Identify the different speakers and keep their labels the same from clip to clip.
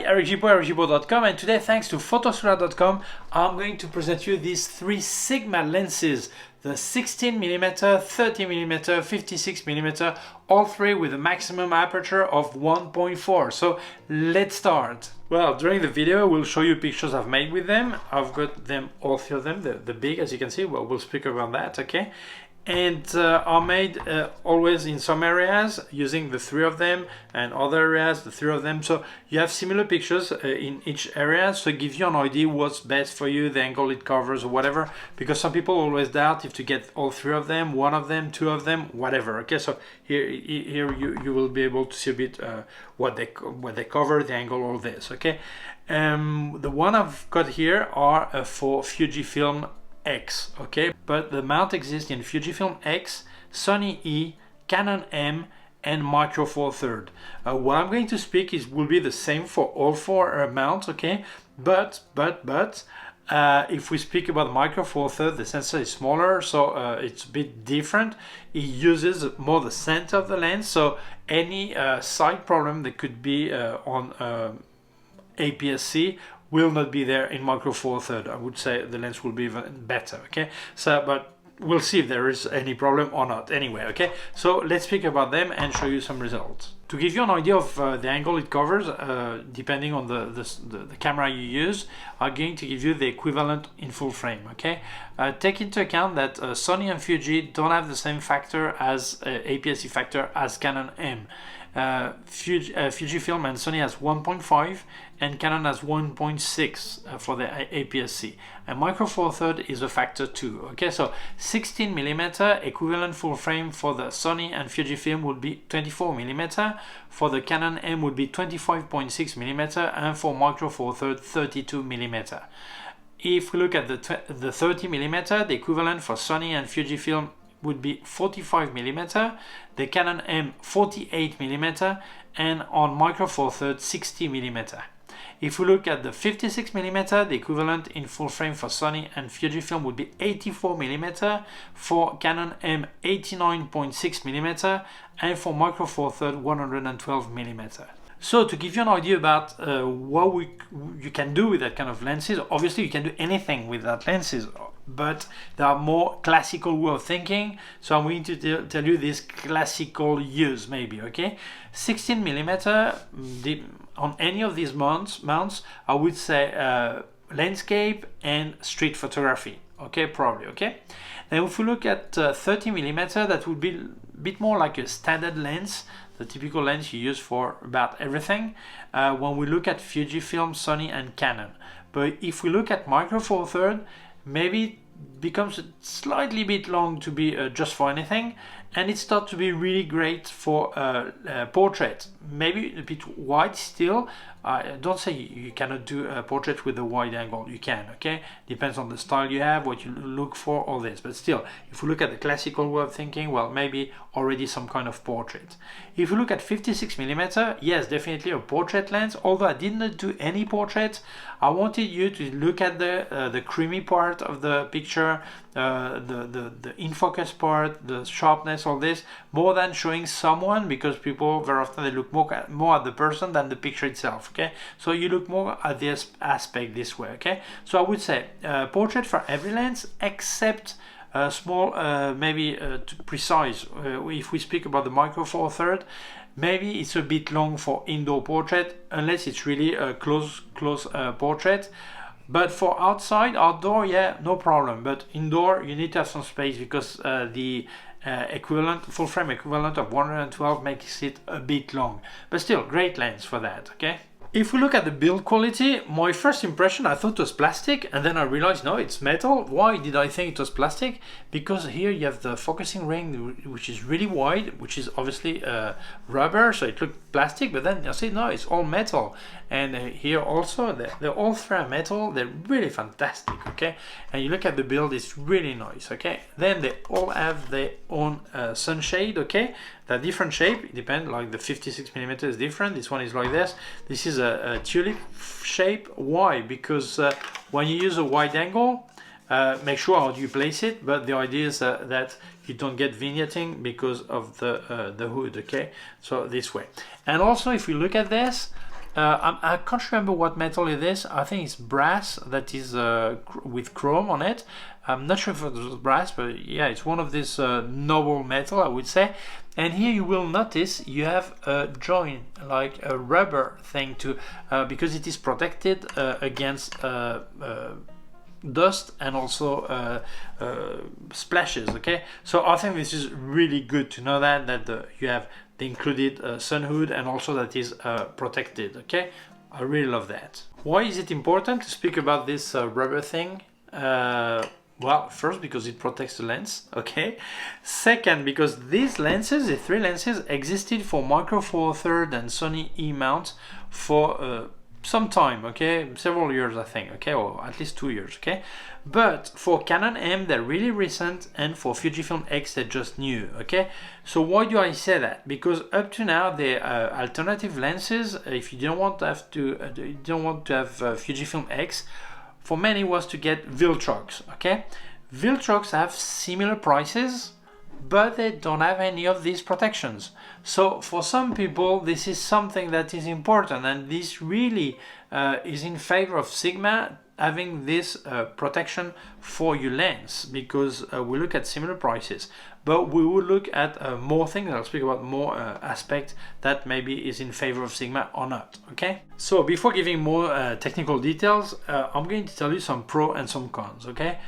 Speaker 1: Eric Gibaud, Gibaud.com, and today, thanks to Photosolar.com, I'm going to present you these three Sigma lenses, the 16mm, 30mm, 56mm, all three with a maximum aperture of 1.4. So let's start. Well, during the video, we'll show you pictures I've made with them. I've got them, all three of them, the big, as you can see. Well, we'll speak about that, okay? And are made always in some areas using the three of them, and other areas the three of them. So you have similar pictures in each area, so it gives you an idea what's best for you, the angle it covers or whatever, because some people always doubt if to get all three of them, one of them, two of them, whatever. Okay, so here you will be able to see a bit what they cover, the angle, all this. Okay, the one I've got here are for Fujifilm X, okay, but the mount exists in Fujifilm X, Sony E, Canon M, and Micro Four Thirds. What I'm going to speak will be the same for all four mounts, okay, but if we speak about Micro Four Thirds, the sensor is smaller, so it's a bit different. It uses more the center of the lens, so any side problem that could be on APS-C will not be there in Micro Four Thirds. I would say the lens will be even better, okay? So, but we'll see if there is any problem or not anyway, okay? So let's speak about them and show you some results. To give you an idea of the angle it covers, depending on the camera you use, I'm going to give you the equivalent in full frame, okay? Take into account that Sony and Fuji don't have the same factor as APS-C factor as Canon M. Fujifilm and Sony has 1.5 and Canon has 1.6 for the APS-C, and Micro Four Thirds is a factor 2. Okay, so 16mm equivalent full frame for the Sony and Fujifilm would be 24mm, for the Canon M would be 25.6mm, and for Micro Four Thirds 32mm. If we look at the 30mm, the equivalent for Sony and Fujifilm would be 45mm, the Canon M 48mm, and on Micro Four Thirds 60mm. If we look at the 56mm, the equivalent in full frame for Sony and Fujifilm would be 84mm, for Canon M 89.6mm, and for Micro Four Thirds 112mm. So to give you an idea about what you can do with that kind of lenses, obviously you can do anything with that lenses, but there are more classical way of thinking, so I'm going to tell you this classical use maybe, okay? 16mm, on any of these mounts, I would say landscape and street photography, okay, probably, okay? Then if we look at 30mm, that would be a bit more like a standard lens, the typical lens you use for about everything, when we look at Fujifilm, Sony and Canon. But if we look at Micro Four Thirds, maybe it becomes slightly bit long to be just for anything, and it starts to be really great for portrait. Maybe a bit wide still. Don't say you cannot do a portrait with a wide angle. You can, okay? Depends on the style you have, what you look for, all this. But still, if we look at the classical way of thinking, well, maybe already some kind of portrait. If we look at 56mm, yes, definitely a portrait lens. Although I did not do any portrait, I wanted you to look at the creamy part of the picture, the in focus part, the sharpness, all this, more than showing someone, because people very often they look more at the person than the picture itself. Okay, so you look more at this aspect this way. Okay, so I would say portrait for every lens except small, maybe precise. If we speak about the Micro Four Thirds, maybe it's a bit long for indoor portrait, unless it's really a close portrait. But for outdoor, yeah, no problem. But indoor, you need to have some space, because the full frame equivalent of 112 makes it a bit long. But still, great lens for that, okay? If we look at the build quality, my first impression, I thought it was plastic, and then I realized, no, it's metal. Why did I think it was plastic? Because here you have the focusing ring, which is really wide, which is obviously rubber, so it looked plastic, but then I say, no, it's all metal. And here also, they're all three metal. They're really fantastic, okay? And you look at the build, it's really nice, okay? Then they all have their own sunshade, okay? They're different shape, it depends, like the 56mm is different. This one is like this. This is a tulip shape. Why? Because when you use a wide angle, make sure how you place it, but the idea is that you don't get vignetting because of the hood, okay? So this way. And also, if we look at this, I can't remember what metal it is. I think it's brass that is with chrome on it. I'm not sure if it was brass, but yeah, it's one of this noble metal, I would say. And here you will notice you have a joint, like a rubber thing to, because it is protected against dust and also splashes. Okay, so I think this is really good to know that you have the included sun hood and also that is protected. Okay, I really love that. Why is it important to speak about this rubber thing? Well, first because it protects the lens, okay? Second, because these lenses, the three lenses, existed for Micro Four Thirds and Sony E mounts for some time, okay? Several years, I think, okay? Or at least 2 years, okay? But for Canon M, they're really recent, and for Fujifilm X, they're just new, okay? So why do I say that? Because up to now, the alternative lenses, if you don't want to have Fujifilm X, for many was to get Viltrox, okay? Viltrox have similar prices, but they don't have any of these protections. So for some people, this is something that is important, and this really is in favor of Sigma having this protection for your lens, because we look at similar prices, but we will look at more things. I'll speak about more aspects that maybe is in favor of Sigma or not, okay? So before giving more technical details, I'm going to tell you some pros and some cons, okay?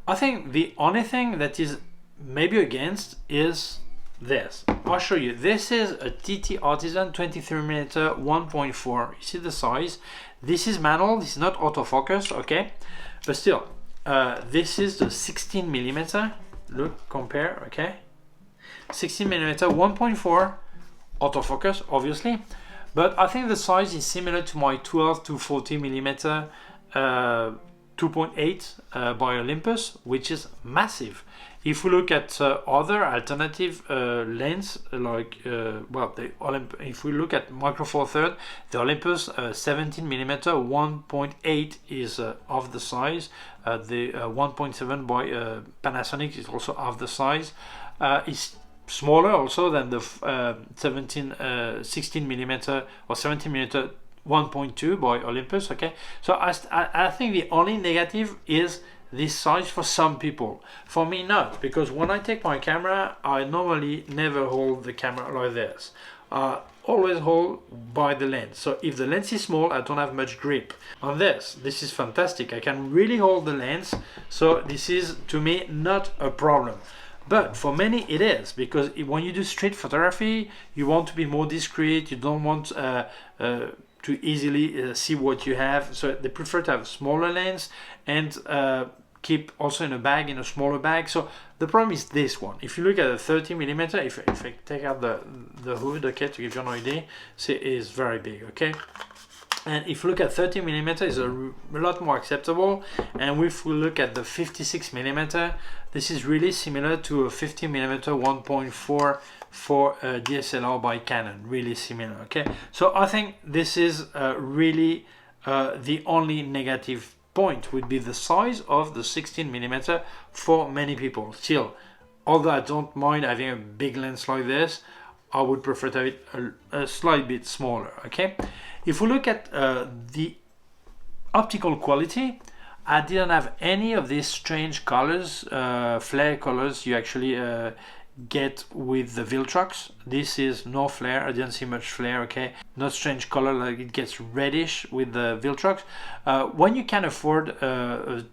Speaker 1: I think the only thing that is maybe against is this. I'll show you. This is a TT Artisan 23mm 1.4. You see the size? This is manual, this is not autofocus, okay? But still, this is the 16mm. Look, compare, okay? 16mm 1.4 autofocus, obviously. But I think the size is similar to my 12 to 40mm 2.8 by Olympus, which is massive. If we look at other alternative lens, like if we look at Micro Four Thirds, the Olympus 17mm 1.8 is of the size. The 1.7 by Panasonic is also of the size. It's smaller also than the 16mm or 17mm 1.2 by Olympus. Okay, so I think the only negative is this size for some people. For me, not, because when I take my camera, I normally never hold the camera like this. Always hold by the lens. So if the lens is small, I don't have much grip. On this is fantastic. I can really hold the lens. So this is, to me, not a problem. But for many it is, because when you do street photography, you want to be more discreet. You don't want to easily see what you have, so they prefer to have a smaller lens and keep also in a bag, in a smaller bag. So the problem is this one. If you look at a 30mm, if I take out the hood, okay, to give you an idea, see, it is very big, okay? And if you look at 30mm, it's a lot more acceptable. And if we look at the 56mm, this is really similar to a 50mm 1.4 for DSLR by Canon, really similar, okay? So I think this is really the only negative point would be the size of the 16mm for many people. Still, although I don't mind having a big lens like this, I would prefer to have it a slight bit smaller, okay? If we look at the optical quality, I didn't have any of these strange colors, flare colors you actually get with the Viltrox. This is no flare. I didn't see much flare, okay? Not strange color, like it gets reddish with the Viltrox. When you can afford a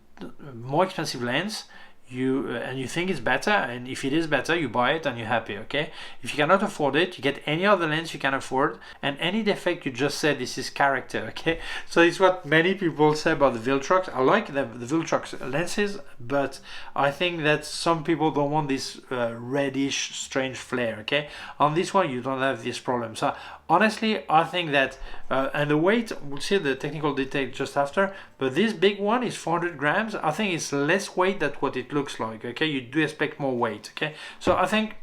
Speaker 1: more expensive lens, you think it's better, and if it is better, you buy it and you're happy, okay? If you cannot afford it, you get any other lens you can afford, and any defect you just said, this is character, okay? So it's what many people say about the Viltrox. I like the Viltrox lenses, but I think that some people don't want this reddish strange flare, okay? On this one you don't have this problem. So honestly, I think that and the weight, we'll see the technical detail just after, but this big one is 400 grams. I think it's less weight than what it looks like, okay? You do expect more weight, okay? So I think,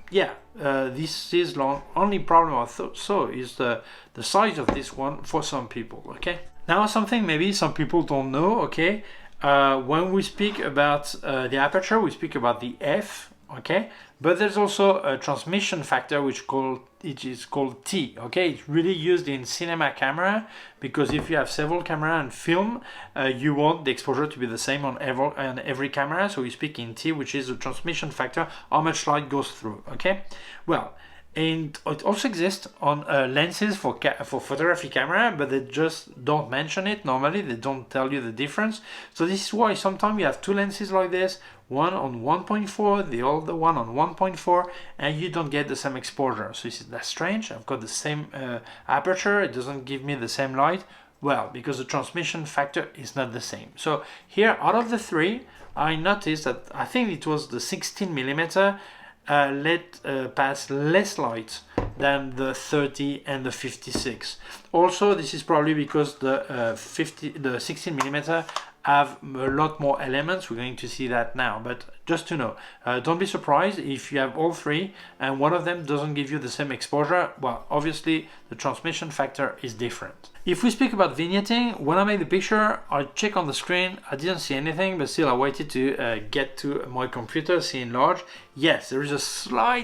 Speaker 1: yeah, this is only problem I saw is the size of this one for some people, okay? Now something maybe some people don't know, okay? When we speak about the aperture, we speak about the f, okay? But there's also a transmission factor which is called T, okay? It's really used in cinema camera because if you have several camera and film, you want the exposure to be the same on every camera. So we speak in T, which is the transmission factor, how much light goes through, okay? Well, and it also exists on lenses for photography camera, but they just don't mention it. Normally they don't tell you the difference. So this is why sometimes you have two lenses like this, one on 1.4, the other one on 1.4, and you don't get the same exposure. So that's strange. I've got the same aperture, it doesn't give me the same light. Well, because the transmission factor is not the same. So here, out of the three, I noticed that I think it was the 16mm let pass less light than the 30 and the 56. Also, this is probably because the 16mm have a lot more elements. We're going to see that now, but just to know, don't be surprised if you have all three and one of them doesn't give you the same exposure. Well, obviously the transmission factor is different. If we speak about vignetting, when I made the picture, I checked on the screen, I didn't see anything, but still I waited to get to my computer, see enlarge. Yes, there is a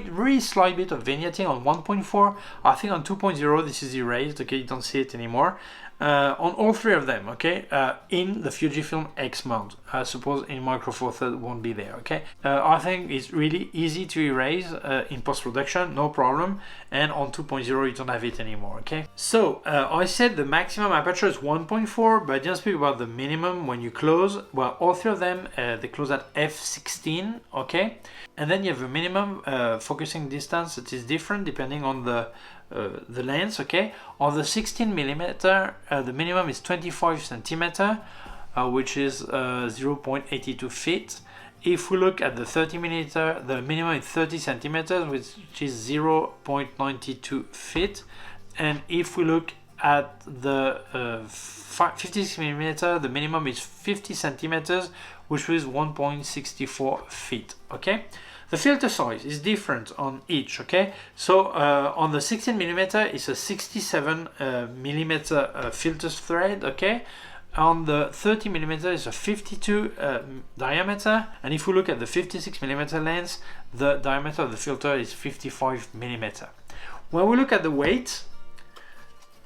Speaker 1: very slight bit of vignetting on 1.4. I think on 2.0 this is erased, okay, you don't see it anymore. On all three of them, okay, in the Fujifilm X mount. I suppose in Micro Four Thirds won't be there, okay. I think it's really easy to erase in post-production, no problem, and on 2.0 you don't have it anymore, okay. So I said the maximum aperture is 1.4, but I didn't speak about the minimum when you close. Well, all three of them, they close at f16, okay, and then you have a minimum focusing distance that is different depending on the lens, okay. On the 16mm, the minimum is 25 centimeter, which is 0.82 feet. If we look at the 30mm, the minimum is 30 centimeters, which is 0.92 feet. And if we look at the 56mm, the minimum is 50 centimeters, which is 1.64 feet, okay. The filter size is different on each, okay? So on the 16mm, it's a 67mm filter thread, okay? On the 30mm, it's a 52 diameter, and if we look at the 56mm lens, the diameter of the filter is 55mm. When we look at the weight,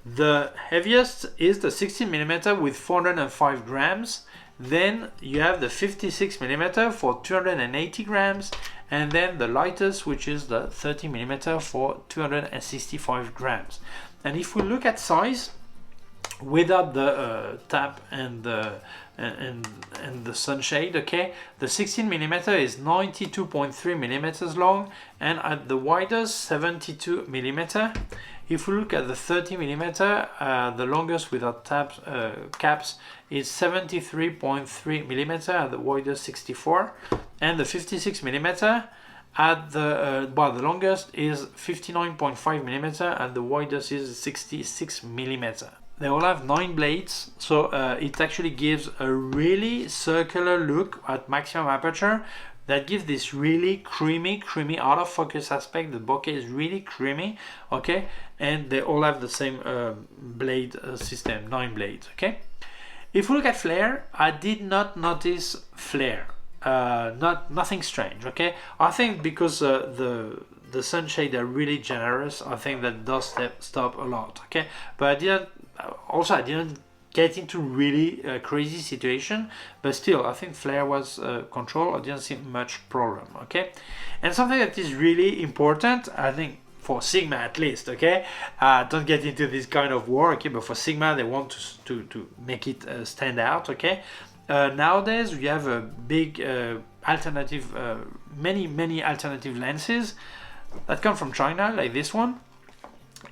Speaker 1: the heaviest is the 16mm with 405 grams. Then you have the 56mm for 280 grams, and then the lightest, which is the 30mm for 265 grams. And if we look at size, without the tap and the sunshade, okay, the 16mm is 92.3 millimeters long, and at the widest 72 millimeter. If we look at the 30mm, the longest without caps is 73.3 millimeter, at the widest 64, and the 56mm at the the longest is 59.5 millimeter, and the widest is 66 millimeter. They all have 9 blades, so it actually gives a really circular look at maximum aperture that gives this really creamy out of focus aspect. The bokeh is really creamy, okay, and they all have the same blade system, 9 blades, okay. If we look at flare, I did not notice flare, nothing strange, okay. I think because the sunshade are really generous, I think that does stop a lot, okay. But I didn't get into really crazy situation, but still I think flare was controlled. I didn't see much problem, okay. And something that is really important, I think, for Sigma at least, okay, don't get into this kind of war, okay, but for Sigma they want to make it stand out, okay. Nowadays we have a big alternative, many alternative lenses that come from China, like this one.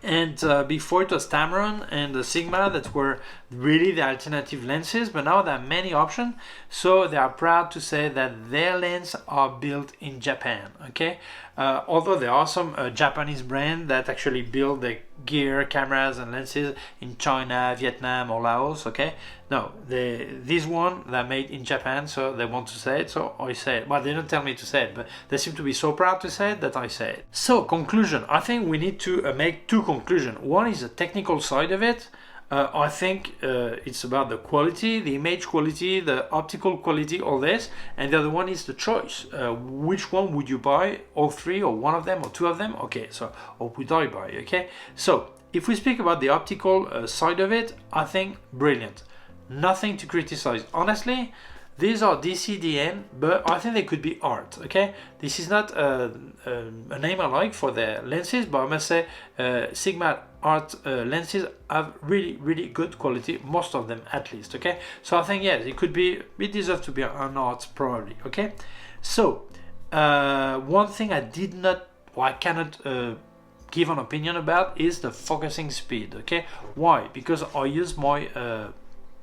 Speaker 1: And before it was Tamron and the Sigma that were really the alternative lenses, but now there are many options, so they are proud to say that their lenses are built in Japan, okay. Although there are some Japanese brands that actually build the gear, cameras and lenses in China, Vietnam or Laos, okay. No, these one they're made in Japan, so they want to say it, so I say it. Well, they don't tell me to say it, but they seem to be so proud to say it that I say it. So conclusion, I think we need to make two conclusions. One is the technical side of it. I think it's about the quality, the image quality, the optical quality, all this, and the other one is the choice. Which one would you buy? All three, or one of them, or two of them? Okay, so or would I buy? Okay, so if we speak about the optical side of it, I think brilliant. Nothing to criticize. Honestly, these are DCDN, but I think they could be art, okay? This is not a name I like for their lenses, but I must say Sigma art lenses have really, really good quality, most of them at least, okay? So I think, yes, it deserves to be an art probably, okay? So, one thing I cannot give an opinion about is the focusing speed, okay? Why? Because I use my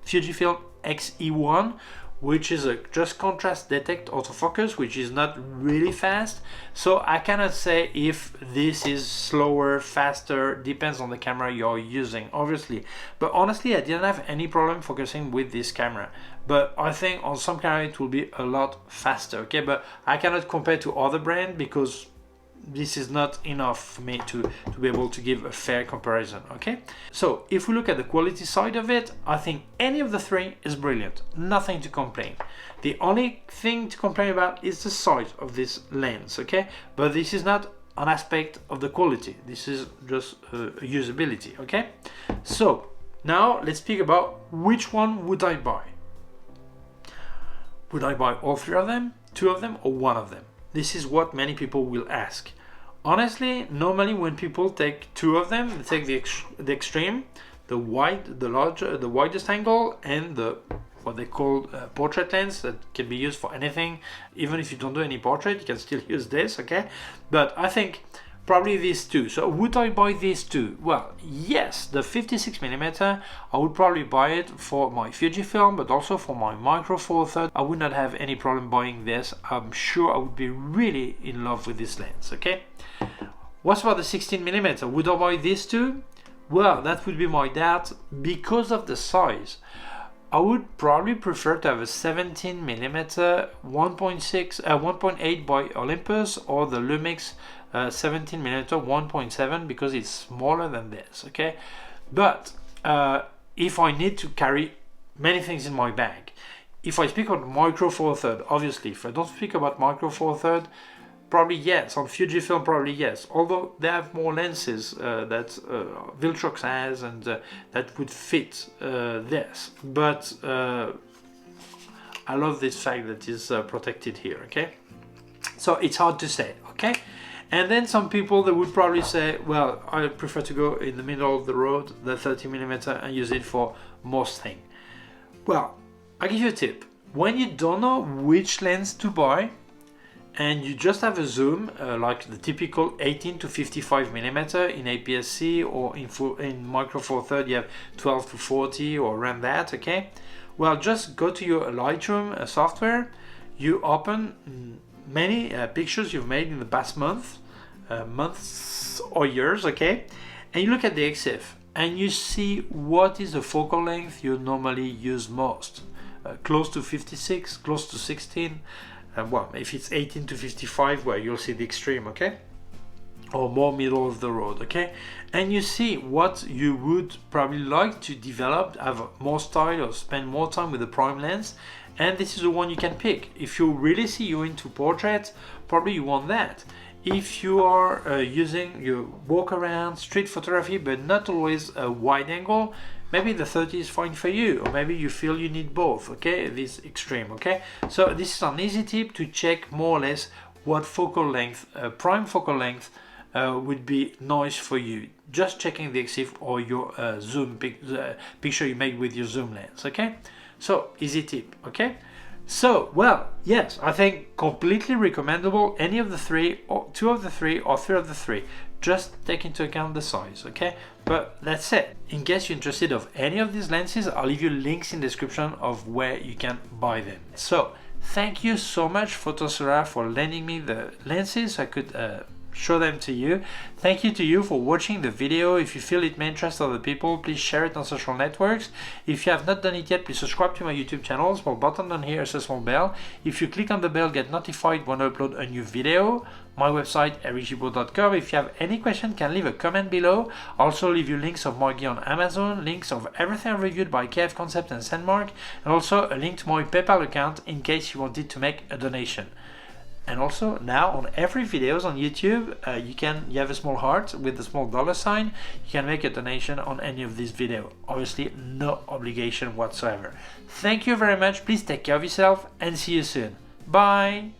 Speaker 1: Fujifilm X-E1, which is a just contrast detect autofocus, which is not really fast. So I cannot say if this is slower, faster, depends on the camera you're using, obviously. But honestly, I didn't have any problem focusing with this camera. But I think on some camera it will be a lot faster, okay? But I cannot compare to other brands because this is not enough for me to be able to give a fair comparison, okay? So if we look at the quality side of it, I think any of the three is brilliant, nothing to complain. The only thing to complain about is the size of this lens, okay? But this is not an aspect of the quality, this is just usability, okay? So now let's speak about which one would I buy. Would I buy all three of them, two of them, or one of them? This is what many people will ask. Honestly, normally when people take two of them, they take the extreme, the widest angle, and what they call portrait lens that can be used for anything. Even if you don't do any portrait, you can still use this, okay? But I think probably these two. So would I buy these two? Well, yes, the 56mm, I would probably buy it for my Fujifilm, but also for my Micro Four Thirds. I would not have any problem buying this. I'm sure I would be really in love with this lens, okay? What about the 16mm? Would I buy these two? Well, that would be my doubt because of the size. I would probably prefer to have a 17mm 1.8 by Olympus or the Lumix 17mm 1.7 because it's smaller than this, okay? But if I need to carry many things in my bag, if I speak about Micro Four Thirds, obviously, if I don't speak about Micro Four Thirds, probably yes. On Fujifilm, probably yes. Although they have more lenses that Viltrox has and that would fit this. But I love this fact that it's protected here, okay? So it's hard to say, okay? And then some people, they would probably say, well, I prefer to go in the middle of the road, the 30mm, and use it for most things. Well, I'll give you a tip. When you don't know which lens to buy, and you just have a zoom, like the typical 18 to 55mm in APS-C, or in Micro Four Thirds you have 12 to 40 or around that, okay? Well, just go to your Lightroom software, you open many pictures you've made in the past months or years, okay? And you look at the EXIF and you see what is the focal length you normally use most. Close to 56, close to 16. Well, if it's 18 to 55, well, you'll see the extreme, okay? Or more middle of the road, okay? And you see what you would probably like to develop, have more style or spend more time with the prime lens, and this is the one you can pick. If you really see you're into portraits, probably you want that. If you are using your walk around street photography, but not always a wide angle, maybe the 30 is fine for you, or maybe you feel you need both, okay? This extreme, okay? So this is an easy tip to check more or less what focal length, prime focal length would be nice for you. Just checking the EXIF or your zoom picture you made with your zoom lens, okay? So easy tip, okay? So, well, yes, I think completely recommendable. Any of the three, or two of the three, or three of the three. Just take into account the size, okay? But that's it. In case you're interested of any of these lenses, I'll leave you links in the description of where you can buy them. So, thank you so much, Photosera, for lending me the lenses so I could show them to you. Thank you to you for watching the video. If you feel it may interest other people, please share it on social networks. If you have not done it yet, please subscribe to my YouTube channel. Small button down here is a small bell. If you click on the bell, get notified when I upload a new video. my website ericgibaud.com. If you have any question, can leave a comment below. Also leave you links of my gear on Amazon, links of everything reviewed by K&F Concept and Sandmark, and also a link to my PayPal account in case you wanted to make a donation. And also now on every videos on YouTube, you have a small heart with a small $sign. You can make a donation on any of these videos. Obviously, no obligation whatsoever. Thank you very much. Please take care of yourself and see you soon. Bye.